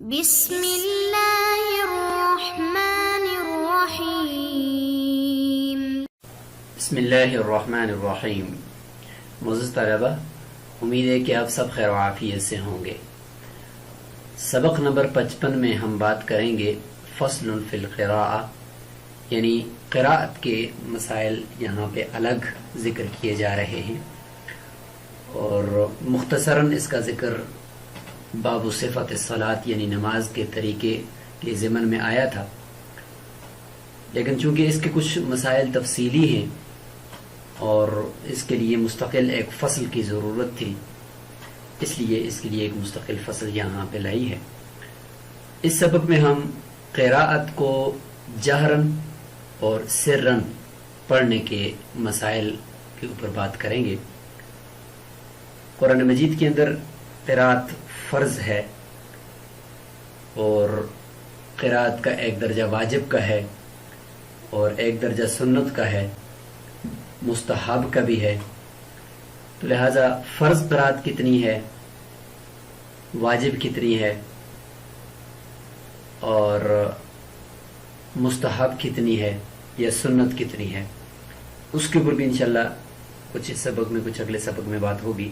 بسم اللہ الرحمن الرحیم۔ بسم اللہ الرحمن الرحیم۔ معزز طلبہ، امید ہے کہ آپ سب خیر و عافیت سے ہوں گے۔ سبق نمبر 55 میں ہم بات کریں گے فصل فی القراءہ، یعنی قراءت کے مسائل یہاں پہ الگ ذکر کیے جا رہے ہیں، اور مختصراً اس کا ذکر باب صفت الصلاۃ یعنی نماز کے طریقے کے ضمن میں آیا تھا، لیکن چونکہ اس کے کچھ مسائل تفصیلی ہیں اور اس کے لیے مستقل ایک فصل کی ضرورت تھی، اس لیے اس کے لیے ایک مستقل فصل یہاں پہ لائی ہے۔ اس سبق میں ہم قراءت کو جہرن اور سرن پڑھنے کے مسائل کے اوپر بات کریں گے۔ قرآن مجید کے اندر قراءت فرض ہے، اور قراءت کا ایک درجہ واجب کا ہے اور ایک درجہ سنت کا ہے، مستحب کا بھی ہے۔ تو لہذا فرض قراءت کتنی ہے، واجب کتنی ہے، اور مستحب کتنی ہے یا سنت کتنی ہے، اس کے اوپر بھی انشاءاللہ کچھ اس سبق میں کچھ اگلے سبق میں بات ہوگی۔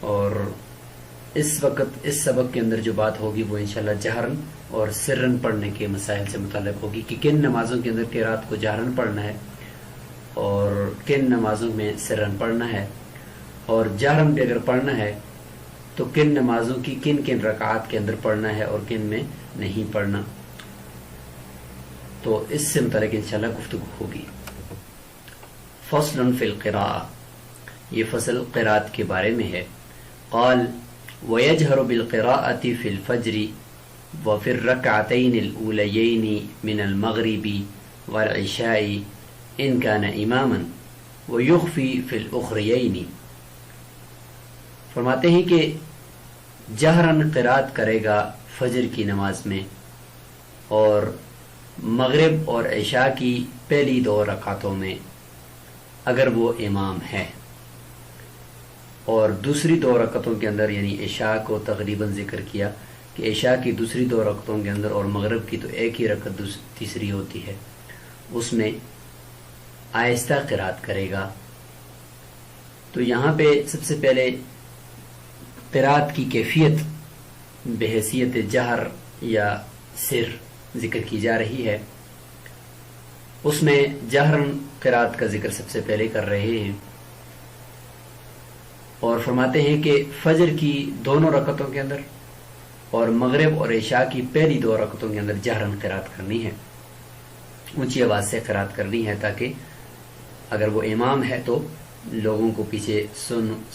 اور اس وقت اس سبق کے اندر جو بات ہوگی وہ انشاءاللہ جہرن اور سرن پڑھنے کے مسائل سے متعلق ہوگی کہ کن نمازوں کے اندر قراءت کو جہرن پڑھنا ہے اور کن نمازوں میں سرن پڑھنا ہے، اور جہرن پہ اگر پڑھنا ہے تو کن نمازوں کی کن کن رکعات کے اندر پڑھنا ہے اور کن میں نہیں پڑھنا۔ تو اس سے متعلق انشاءاللہ گفتگو ہوگی۔ فصل فی القراءہ، یہ فصل قراءت کے بارے میں ہے۔ قال وَيَجْهَرُ بِالْقِرَاءَةِ فِي الْفَجْرِ وَفِي الرَّكْعَتَيْنِ الْأُولَيَيْنِ مِنَ الْمَغْرِبِ وَالْعِشَاءِ إِنْ كَانَ إِمَامًا وَيُخْفِي فِي الْأُخْرَيَيْنِ۔ فرماتے ہیں کہ جہرن قراءت کرے گا فجر کی نماز میں اور مغرب اور عشاء کی پہلی 2 رکعتوں میں اگر وہ امام ہے، اور دوسری 2 رکعتوں کے اندر، یعنی عشاء کو تقریباً ذکر کیا کہ عشاء کی دوسری 2 رکعتوں کے اندر اور مغرب کی تو ایک ہی رکعت تیسری ہوتی ہے، اس میں آہستہ قراءت کرے گا۔ تو یہاں پہ سب سے پہلے قراءت کی کیفیت بحیثیت جہر یا سر ذکر کی جا رہی ہے۔ اس میں جہرن قراءت کا ذکر سب سے پہلے کر رہے ہیں، اور فرماتے ہیں کہ فجر کی دونوں رکعتوں کے اندر اور مغرب اور عشاء کی پہلی 2 رکعتوں کے اندر جہرن قراءت کرنی ہے، اونچی آواز سے قراءت کرنی ہے، تاکہ اگر وہ امام ہے تو لوگوں کو پیچھے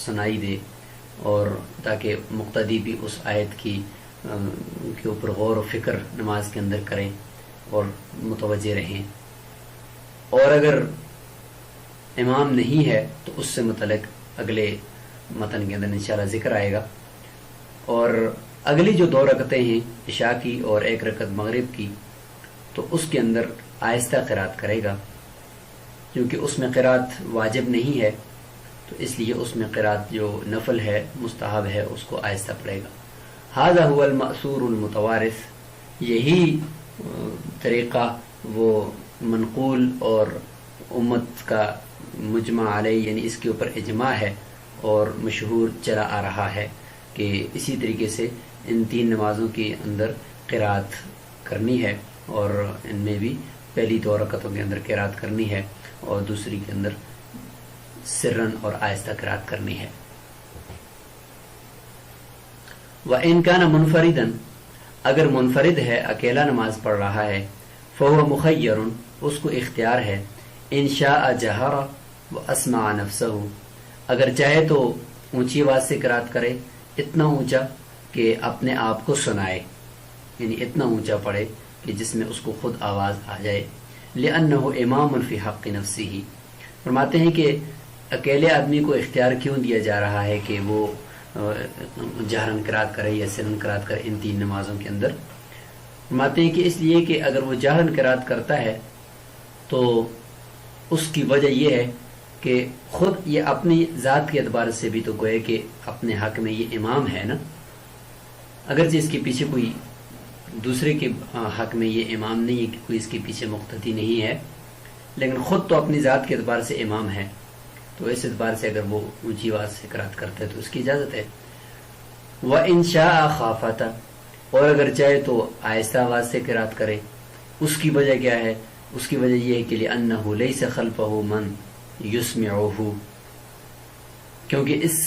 سنائی دے، اور تاکہ مقتدی بھی اس آیت کے اوپر غور و فکر نماز کے اندر کریں اور متوجہ رہیں۔ اور اگر امام نہیں ہے تو اس سے متعلق اگلے متن کے اندر انشاءاللہ ذکر آئے گا۔ اور اگلی جو 2 رکعتیں ہیں عشاء کی اور 1 رکعت مغرب کی، تو اس کے اندر آہستہ قراءت کرے گا، کیونکہ اس میں قراءت واجب نہیں ہے، تو اس لیے اس میں قراءت جو نفل ہے، مستحب ہے، اس کو آہستہ پڑھے گا۔ ھذا هو المأثور المتوارث، یہی طریقہ وہ منقول اور امت کا مجمع علیہ، یعنی اس کے اوپر اجماع ہے اور مشہور چلا آ رہا ہے کہ اسی طریقے سے ان 3 نمازوں کے اندر قراءت کرنی ہے، اور ان میں بھی پہلی 2 رکعتوں کے اندر قراءت کرنی ہے اور دوسری کے اندر سرن اور آہستہ قراءت کرنی ہے۔ وَإِنْ كَانَ مُنْفَرِدًا، اگر منفرد ہے، اکیلا نماز پڑھ رہا ہے، فَهُوَ مُخَيَّرٌ، اس کو اختیار ہے، إِنْ شَاءَ جَهَرَ وَأَسْمَعَ نَفْسَهُ، اگر چاہے تو اونچی آواز سے قراءت کرے، اتنا اونچا کہ اپنے آپ کو سنائے، یعنی اتنا اونچا پڑھے کہ جس میں اس کو خود آواز آ جائے۔ لِأَنَّهُ إِمَامٌ فِي حَقِّ نَفْسِهِ، فرماتے ہیں کہ اکیلے آدمی کو اختیار کیوں دیا جا رہا ہے کہ وہ جہرن قراءت کرے یا سرن قراءت کرے ان 3 نمازوں کے اندر؟ فرماتے ہیں کہ اس لیے کہ اگر وہ جہرن قراءت کرتا ہے تو اس کی وجہ یہ ہے کہ خود یہ اپنی ذات کے اعتبار سے بھی تو گوئے کہ اپنے حق میں یہ امام ہے نا، اگرچہ اس کے پیچھے کوئی دوسرے کے حق میں یہ امام نہیں ہے کہ کوئی اس کے پیچھے مقتدی نہیں ہے، لیکن خود تو اپنی ذات کے اعتبار سے امام ہے، تو اس اعتبار سے اگر وہ اونچی آواز سے قرات کرتا ہے تو اس کی اجازت ہے۔ وَإِن شَاءَ خَافَتَ، اور اگر چاہے تو آہستہ آواز سے قرات کرے۔ اس کی وجہ کیا ہے؟ اس کی وجہ یہ ہے کہ لِأَنَّهُ لَيْسَ خَلْفَهُ مَن يُسْمِعُهُ، کیونکہ اس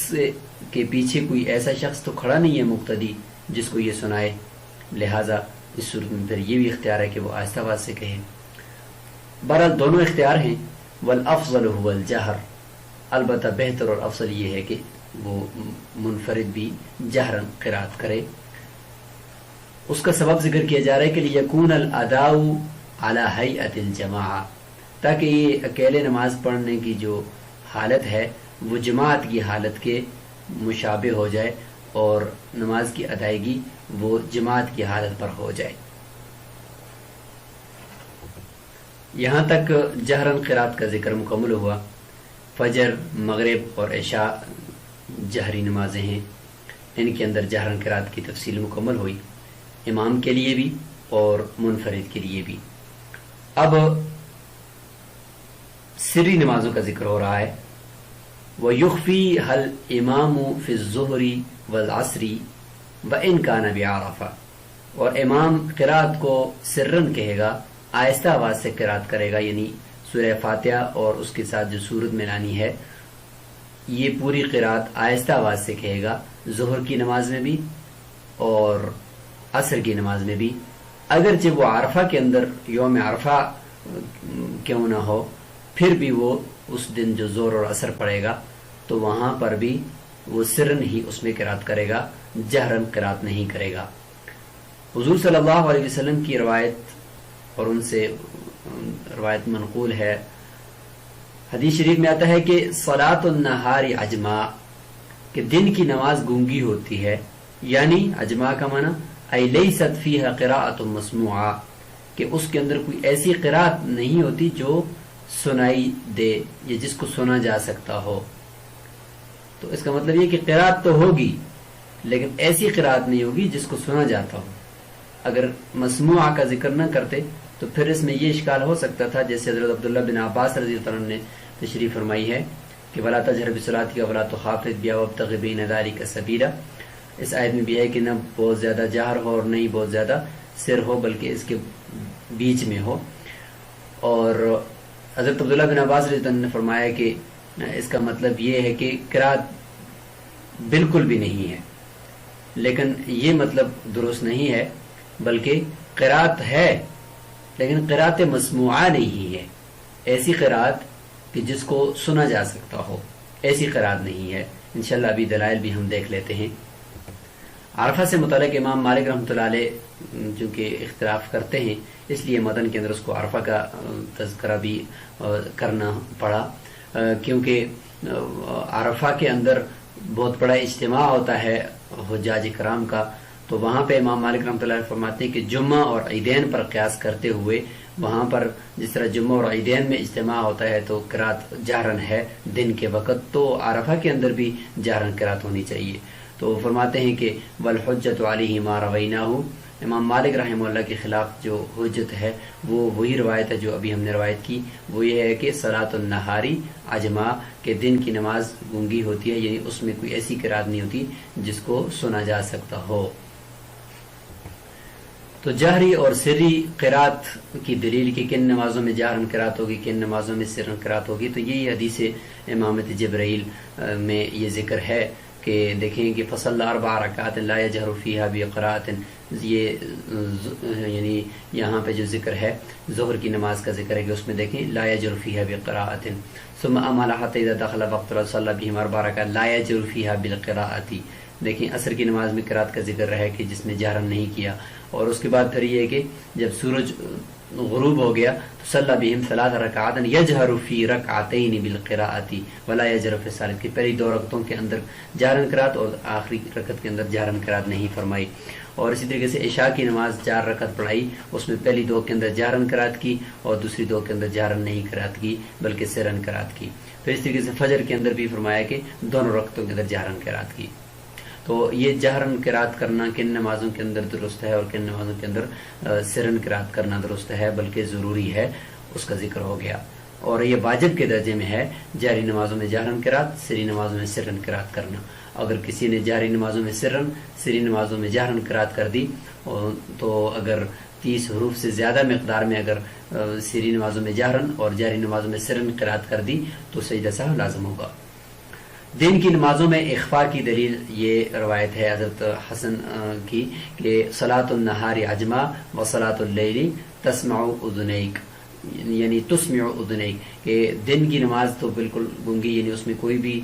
کے پیچھے کوئی ایسا شخص تو کھڑا نہیں ہے مقتدی جس کو یہ سنائے، لہٰذا اس صورت میں پھر یہ بھی اختیار ہے کہ وہ آہستہ آواز سے کہے۔ بہرحال دونوں اختیار ہیں۔ والافضل هو الجہر، البتہ بہتر اور افضل یہ ہے کہ وہ منفرد بھی جہرن قرات کرے۔ اس کا سبب ذکر کیا جا رہا ہے کہ لیکون الاداء علی ہیئۃ الجماعہ، تاکہ یہ اکیلے نماز پڑھنے کی جو حالت ہے وہ جماعت کی حالت کے مشابہ ہو جائے اور نماز کی ادائیگی وہ جماعت کی حالت پر ہو جائے۔ یہاں تک جہرن قرات کا ذکر مکمل ہوا۔ فجر، مغرب اور عشاء جہری نمازیں ہیں، ان کے اندر جہرن قرات کی تفصیل مکمل ہوئی، امام کے لیے بھی اور منفرد کے لیے بھی۔ اب سری نمازوں کا ذکر ہو رہا ہے۔ وَيُخْفِي هَا الْإِمَامُ فِي الظُّهْرِ وَالْعَصْرِ وَإِنْ كَانَ بِعَرَفَةٍ، اور امام قرات کو سرن کہے گا، آہستہ آواز سے قرات کرے گا، یعنی سورہ فاتحہ اور اس کے ساتھ جو سورت ملانی ہے یہ پوری قرات آہستہ آواز سے کہے گا، ظہر کی نماز میں بھی اور عصر کی نماز میں بھی، اگرچہ وہ عرفہ کے اندر یوم عرفہ کیوں نہ ہو، پھر بھی وہ اس دن جو ظہر اور عصر پڑے گا تو وہاں پر بھی وہ سرن ہی اس میں قرات کرے گا، جہرن قرات نہیں کرے گا۔ حضور صلی اللہ علیہ وسلم کی روایت اور ان سے روایت منقول ہے، حدیث شریف میں آتا ہے کہ صلاۃ النہار عجما، کہ دن کی نماز گونگی ہوتی ہے، یعنی عجما کا معنی ای لیست فیہا قراءۃ مسموعہ، کہ اس کے اندر کوئی ایسی قرات نہیں ہوتی جو سنائی دے یا جس کو سنا جا سکتا ہو۔ تو اس کا مطلب یہ کہ قرات تو ہوگی لیکن ایسی قرات نہیں ہوگی جس کو سنا جاتا ہو۔ اگر مسموعہ کا ذکر نہ کرتے تو پھر اس میں یہ اشکال ہو سکتا تھا، جیسے حضرت عبداللہ بن عباس رضی اللہ عنہ نے تشریح فرمائی ہے کہ وَلَا تَجْهَرْ بِصَلَاتِكَ وَلَا تُخَافِتْ بِهَا وَابْتَغِ بَيْنَ ذَلِكَ سَبِيلًا، اس آیت میں بھی ہے کہ نہ بہت زیادہ جہر ہو اور نہیں بہت زیادہ سر ہو، بلکہ اس کے بیچ میں ہو۔ اور حضرت عبداللہ بن عباس رضی اللہ عنہ نے فرمایا کہ اس کا مطلب یہ ہے کہ قرات بالکل بھی نہیں ہے، لیکن یہ مطلب درست نہیں ہے، بلکہ قرات ہے لیکن قرات مسموعہ نہیں ہے، ایسی قرات کہ جس کو سنا جا سکتا ہو، ایسی قرات نہیں ہے۔ انشاءاللہ ابھی دلائل بھی ہم دیکھ لیتے ہیں۔ عرفہ سے متعلق امام مالک رحمۃ اللہ علیہ چونکہ اختلاف کرتے ہیں، اس لیے متن کے اندر اس کو عرفہ کا تذکرہ بھی کرنا پڑا، کیونکہ عرفہ کے اندر بہت بڑا اجتماع ہوتا ہے حجاج کرام کا، تو وہاں پہ امام مالک رحمۃ اللہ علیہ فرماتے ہیں کہ جمعہ اور عیدین پر قیاس کرتے ہوئے وہاں پر جس طرح جمعہ اور عیدین میں اجتماع ہوتا ہے تو قرات جہرن ہے دن کے وقت، تو عرفہ کے اندر بھی جہرن قرات ہونی چاہیے۔ تو فرماتے ہیں کہ والحجۃ علیہ ما رویناہ، امام مالک رحمہ اللہ کے خلاف جو حجت ہے وہ وہی روایت ہے جو ابھی ہم نے روایت کی، وہ یہ ہے کہ صلاۃ النہاری عجما، کہ دن کی نماز گونگی ہوتی ہے، یعنی اس میں کوئی ایسی قرات نہیں ہوتی جس کو سنا جا سکتا ہو۔ تو جہری اور سری قرات کی دلیل کہ کن نمازوں میں جہرن قرات ہوگی، کن نمازوں میں سرن قرات ہوگی، تو یہی حدیث امامت جبرائیل میں یہ ذکر ہے کہ دیکھیں کہ فصلی 4 رکعات لا یجہر فیہا بقراءۃ، یہ یعنی یہاں پہ جو ذکر ہے ظہر کی نماز کا ذکر ہے کہ اس میں دیکھیں لا یجہر فیہا بقراءۃ، ثم امل حتی اذا دخل وقت صلی بہم 4 رکعات لا یجہر فیہا بالقراءۃ، دیکھیں عصر کی نماز میں قرات کا ذکر ہے کہ جس میں جہرن نہیں کیا، اور اس کے بعد پھر یہ ہے کہ جب سورج غروب ہو گیا تو صلی بہم 3 رکعات یجہر فی رکعتین بالقراءۃ ولا یجہر فی الثالث، کی پہلی 2 رکعتوں کے اندر جہرن قرات اور آخری رکعت کے اندر جہرن قرات نہیں فرمائی۔ اور اسی طریقے سے عشاء کی نماز 4 رکعت پڑھائی، اس میں پہلی 2 کے اندر جہرن قرات کی اور دوسری 2 کے اندر جہرن نہیں قرات کی بلکہ سرن قرات کی۔ پھر اس طریقے سے فجر کے اندر بھی فرمایا کہ دونوں رکعتوں کے اندر جہرن قرات کی۔ تو یہ جہرن قرات کرنا کن نمازوں کے اندر درست ہے اور کن نمازوں کے اندر سرن قرات کرنا درست ہے بلکہ ضروری ہے، اس کا ذکر ہو گیا. اور یہ واجب کے درجے میں ہے، جہری نمازوں میں جہرن قرات، سری نمازوں میں سرن قرات کرنا. اگر کسی نے جہری نمازوں میں سرن، سری نمازوں میں جہرن قرات کر دی تو اگر 30 حروف سے زیادہ مقدار میں اگر سری نمازوں میں جہرن اور جہری نمازوں میں سرن قرات کر دی تو سجدہ سہو لازم ہوگا. دن کی نمازوں میں اخفاء کی دلیل یہ روایت ہے حضرت حسن کی کہ صلاۃ النہار عجما و صلاۃ اللیل تسمع اذنیک، یعنی تسمع اذنیک، کہ دن کی نماز تو بالکل گونگی، یعنی اس میں کوئی بھی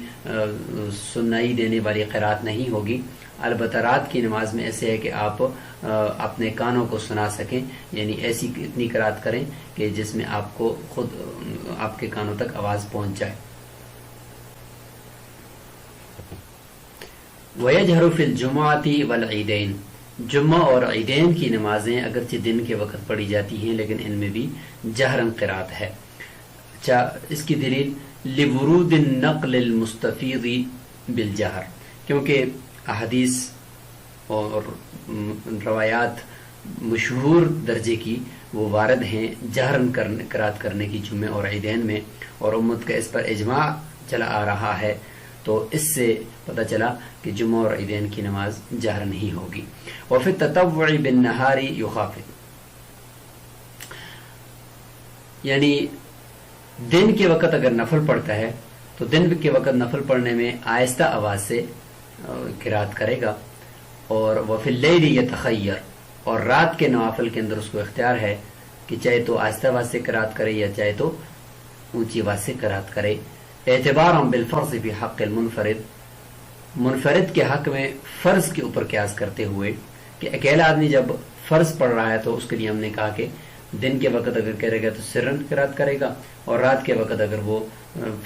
سنائی دینے والی قرات نہیں ہوگی. البتہ رات کی نماز میں ایسے ہے کہ آپ اپنے کانوں کو سنا سکیں، یعنی ایسی اتنی قرات کریں کہ جس میں آپ کو خود آپ کے کانوں تک آواز پہنچ جائے. وَيَجْهَرُ فِي الْجُمُعَةِ وَالْعِيدَيْنِ، جمعہ اور عیدین کی نمازیں اگرچہ دن کے وقت پڑھی جاتی ہیں لیکن ان میں بھی جہرن قرات ہے. اچھا، اس کی دلیل لِوُرُودِ النَّقْلِ الْمُسْتَفِيضِ بِالْجَهْرِ، کیونکہ احادیث اور روایات مشہور درجے کی وہ وارد ہیں جہرن قرات کرنے کی جمعے اور عیدین میں، اور امت کا اس پر اجماع چلا آ رہا ہے. تو اس سے پتہ چلا کہ جمعہ اور عیدین کی نماز جہرن ہی ہوگی. وفي التطوع بالنهار يخافت، یعنی دن کے وقت اگر نفل پڑھتا ہے تو دن کے وقت نفل پڑھنے میں آہستہ آواز سے قرات کرے گا. اور وفي الليل يتخير، اور رات کے نوافل کے اندر اس کو اختیار ہے کہ چاہے تو آہستہ آواز سے قرات کرے یا چاہے تو اونچی آواز سے قرات کرے. اعتبارا بالفرض فی حق المنفرد، منفرد کے حق میں فرض کے اوپر قیاس کرتے ہوئے کہ اکیلا آدمی جب فرض پڑھ رہا ہے تو اس کے لیے ہم نے کہا کہ دن کے وقت اگر کرے گا تو سرن قرات کرے گا، اور رات کے وقت اگر وہ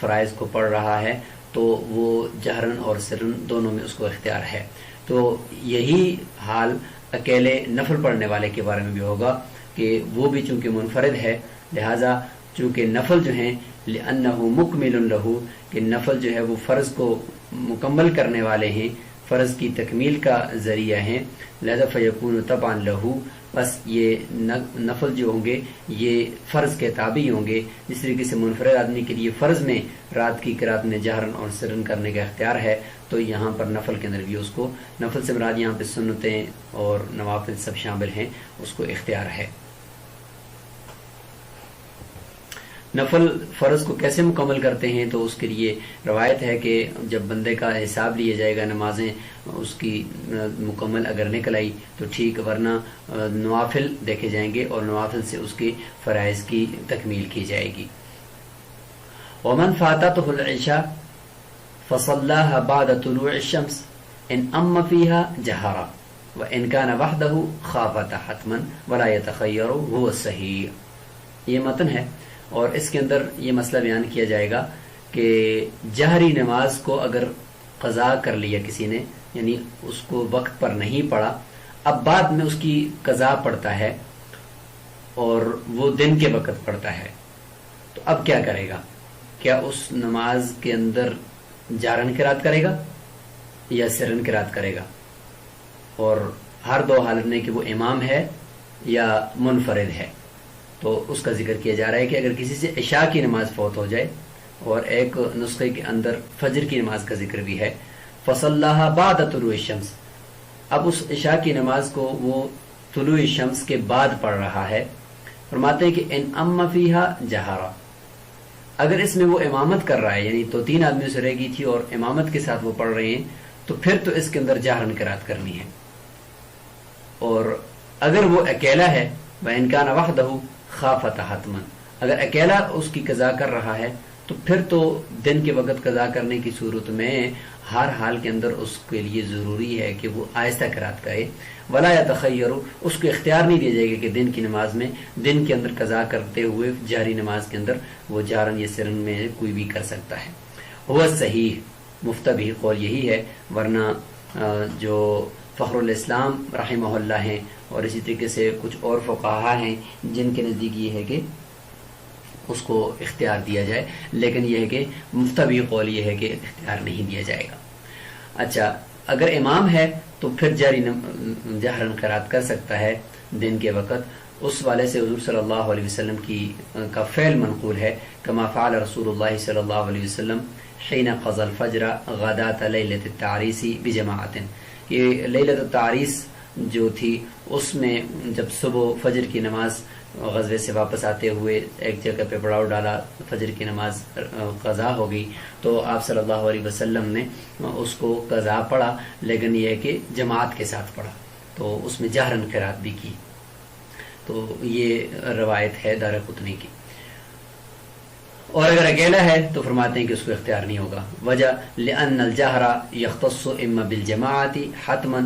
فرائض کو پڑھ رہا ہے تو وہ جہرن اور سرن دونوں میں اس کو اختیار ہے. تو یہی حال اکیلے نفل پڑھنے والے کے بارے میں بھی ہوگا کہ وہ بھی چونکہ منفرد ہے، لہذا چونکہ نفل جو ہیں لأنه مکمل لہ، کہ نفل جو ہے وہ فرض کو مکمل کرنے والے ہیں، فرض کی تکمیل کا ذریعہ ہیں، لہذا فیکون تبعا لہ، بس یہ نفل جو ہوں گے یہ فرض کے تابع ہوں گے. جس طریقے سے منفرد آدمی کے لیے فرض میں رات کی قرات میں جہرن اور سرن کرنے کا اختیار ہے، تو یہاں پر نفل کے اندر بھی اس کو، نفل سے مراد یہاں پہ سنتیں اور نوافل سب شامل ہیں، اس کو اختیار ہے. نفل فرض کو کیسے مکمل کرتے ہیں تو اس کے لیے روایت ہے کہ جب بندے کا حساب لیا جائے گا نمازیں اس کی مکمل اگر نکل آئی تو ٹھیک، ورنہ نوافل دیکھے جائیں گے اور نوافل سے اس کے فرائض کی تکمیل کی جائے گی. ومن فاتته العشاء فصلاها بعد طلوع الشمس ان ام فيها جهرا وان كان وحده خافت حتما ولا يتخير هو الصحيح. یہ متن ہے اور اس کے اندر یہ مسئلہ بیان کیا جائے گا کہ جہری نماز کو اگر قضا کر لیا کسی نے، یعنی اس کو وقت پر نہیں پڑھا، اب بعد میں اس کی قضا پڑتا ہے اور وہ دن کے وقت پڑتا ہے، تو اب کیا کرے گا؟ کیا اس نماز کے اندر جہرن قرات کرے گا یا سرن قرات کرے گا؟ اور ہر دو حالت میں کہ وہ امام ہے یا منفرد ہے. تو اس کا ذکر کیا جا رہا ہے کہ اگر کسی سے عشاء کی نماز فوت ہو جائے، اور ایک نسخے کے اندر فجر کی نماز کا ذکر بھی ہے، فصلاها بعد طلوع الشمس، اب اس عشاء کی نماز کو وہ طلوع الشمس کے بعد پڑھ رہا ہے. فرماتے ہیں کہ ان ام فیها جہرا، اگر اس میں وہ امامت کر رہا ہے، یعنی تو 3 آدمیوں سے رہ گئی تھی اور امامت کے ساتھ وہ پڑھ رہے ہیں، تو پھر تو اس کے اندر جہرن قرات کرنی ہے. اور اگر وہ اکیلا ہے، وَإِنْ كَانَ وَحْدَهُ خافت حتما، اگر اکیلا اس کی قضا کر رہا ہے تو پھر تو دن کے وقت قضا کرنے کی صورت میں ہر حال کے اندر اس کے لیے ضروری ہے کہ وہ آہستہ قرات کرے. ولا يتخیر، اس کو اختیار نہیں دیا جائے گا کہ دن کی نماز میں دن کے اندر قضا کرتے ہوئے جہری نماز کے اندر وہ جہرن یا سرن میں کوئی بھی کر سکتا ہے. وہ صحیح مفتبی قول یہی ہے، ورنہ جو فخر الاسلام رحمہ اللہ ہیں اور اسی طریقے سے کچھ اور فقہا ہیں جن کے نزدیک یہ ہے کہ اس کو اختیار دیا جائے، لیکن یہ ہے کہ مفتبی قول یہ ہے کہ اختیار نہیں دیا جائے گا. اچھا، اگر امام ہے تو پھر جاری جہرن قرات کر سکتا ہے دن کے وقت. اس والے سے حضور صلی اللہ علیہ وسلم کا فعل منقول ہے کما فعل رسول اللہ صلی اللہ علیہ وسلم حین قضى الفجر غداۃ لیلۃ التعریس بجماعت. یہ لیلۃ التعریس جو تھی اس میں جب صبح فجر کی نماز غزوے سے واپس آتے ہوئے ایک جگہ پہ پڑاؤ ڈالا, فجر کی نماز قضا ہو گئی تو آپ صلی اللہ علیہ وسلم نے اس کو قضا پڑھا, لیکن یہ ہے کہ جماعت کے ساتھ پڑھا, تو اس میں جہرن قرات بھی کی. تو یہ روایت ہے دارقطنی کی. اور اگر اکیلا ہے تو فرماتے ہیں کہ اس کو اختیار نہیں ہوگا. وجہ لأن الجہر یختص اما بالجماعت حتما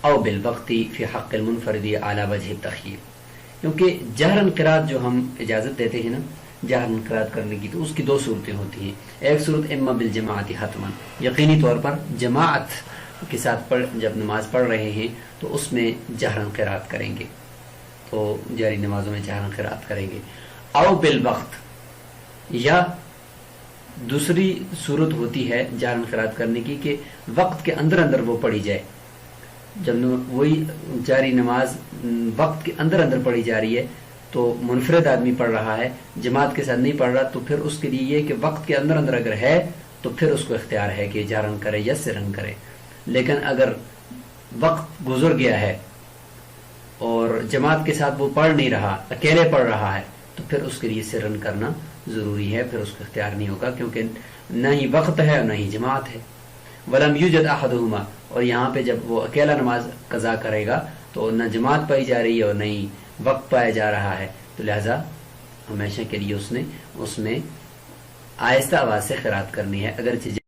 او بالوقت فی حق المنفرد علی وجہ التخییر. کیونکہ جہرن قرات جو ہم اجازت دیتے ہیں نا جہرن قرات کرنے کی, تو اس کی دو صورتیں ہوتی ہیں. ایک صورت اما بالجماعت حتما, یقینی طور پر جماعت کے ساتھ جب نماز پڑھ رہے ہیں تو اس میں جہرن قرات کریں گے, تو جاری نمازوں میں جہرن قرات کریں گے. او بالوقت, یا دوسری صورت ہوتی ہے جہرن قرات کرنے کی کہ وقت کے اندر اندر وہ پڑھی جائے. جب وہی جاری نماز وقت کے اندر اندر پڑھی جا رہی ہے تو منفرد آدمی پڑھ رہا ہے, جماعت کے ساتھ نہیں پڑھ رہا, تو پھر اس کے لیے یہ کہ وقت کے اندر اندر اگر ہے تو پھر اس کو اختیار ہے کہ جہرن کرے یا سرن کرے. لیکن اگر وقت گزر گیا ہے اور جماعت کے ساتھ وہ پڑھ نہیں رہا, اکیلے پڑھ رہا ہے, تو پھر اس کے لیے سرن کرنا ضروری ہے, پھر اس کو اختیار نہیں ہوگا کیونکہ نہ ہی وقت ہے اور نہ ہی جماعت ہے. ولم یوجد احدہما, اور یہاں پہ جب وہ اکیلا نماز قضا کرے گا تو نہ جماعت پائی جا رہی ہے اور نہ ہی وقت پایا جا رہا ہے, تو لہذا ہمیشہ کے لیے اس میں آہستہ آواز سے قرات کرنی ہے. اگرچہ